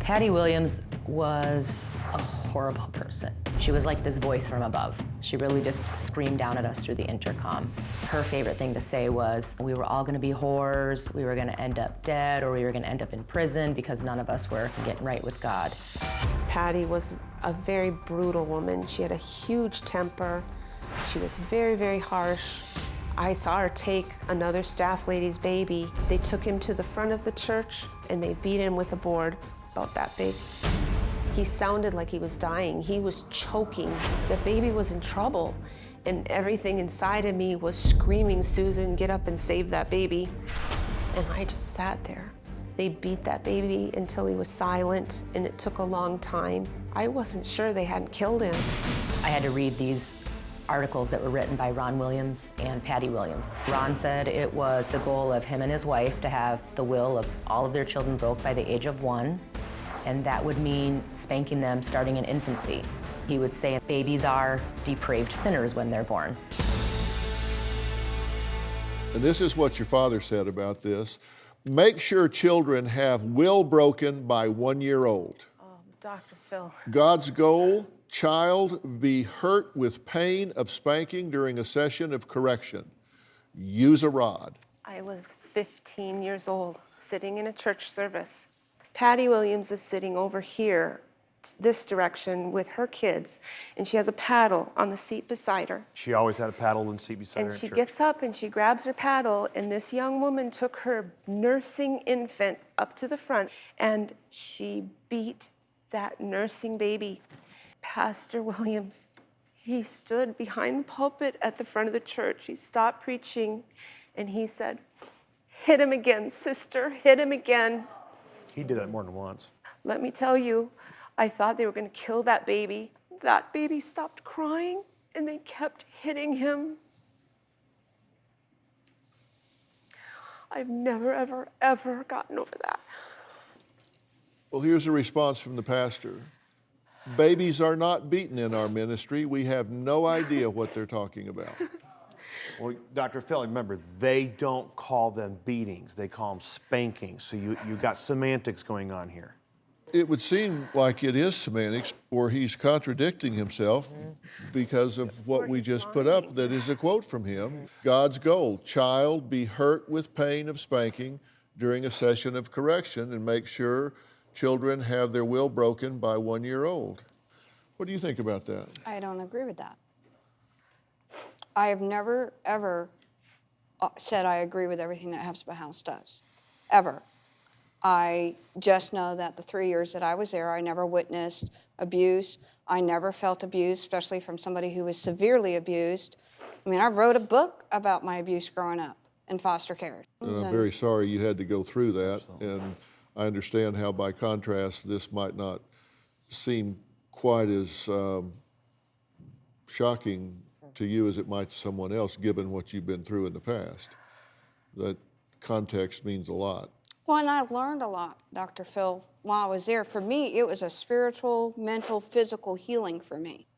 Patty Williams was a horrible person. She was like this voice from above. She really just screamed down at us through the intercom. Her favorite thing to say was, we were all gonna be whores, we were gonna end up dead, or we were gonna end up in prison because none of us were getting right with God. Patty was a very brutal woman. She had a huge temper. She was very, very harsh. I saw her take another staff lady's baby. They took him to the front of the church and they beat him with a board about that big. He sounded like he was dying. He was choking. The baby was in trouble. And everything inside of me was screaming, Susan, get up and save that baby. And I just sat there. They beat that baby until he was silent, and it took a long time. I wasn't sure they hadn't killed him. I had to read these articles that were written by Ron Williams and Patty Williams. Ron said it was the goal of him and his wife to have the will of all of their children broke by the age of 1, and that would mean spanking them starting in infancy. He would say babies are depraved sinners when they're born. And this is what your father said about this. Make sure children have will broken by 1 year old. Oh, Dr. Phil. God's goal, child be hurt with pain of spanking during a session of correction. Use a rod. I was 15 years old, sitting in a church service. Patty Williams is sitting over here, this direction, with her kids, and she has a paddle on the seat beside her. She always had a paddle in the seat beside her And in she church. gets up and she grabs her paddle, and this young woman took her nursing infant up to the front, and she beat that nursing baby. Pastor Williams, he stood behind the pulpit at the front of the church. He stopped preaching, and he said, hit him again, sister, hit him again. He did that more than once. Let me tell you, I thought they were going to kill that baby. That baby stopped crying, and they kept hitting him. I've never, ever, ever gotten over that. Well, here's a response from the pastor. Babies are not beaten in our ministry. We have no idea what they're talking about. Well, Dr. Phil, remember, they don't call them beatings. They call them spankings. So you got semantics going on here. It would seem like it is semantics, or he's contradicting himself because of what we just put up that is a quote from him. God's goal, child be hurt with pain of spanking during a session of correction, and make sure children have their will broken by 1 year old. What do you think about that? I don't agree with that. I have never, ever said I agree with everything that Hepzibah House does, ever. I just know that the 3 years that I was there, I never witnessed abuse. I never felt abuse, especially from somebody who was severely abused. I mean, I wrote a book about my abuse growing up in foster care. And I'm very sorry you had to go through that, and I understand how, by contrast, this might not seem quite as shocking to you as it might to someone else, given what you've been through in the past. That context means a lot. Well, and I learned a lot, Dr. Phil, while I was there. For me, it was a spiritual, mental, physical healing for me.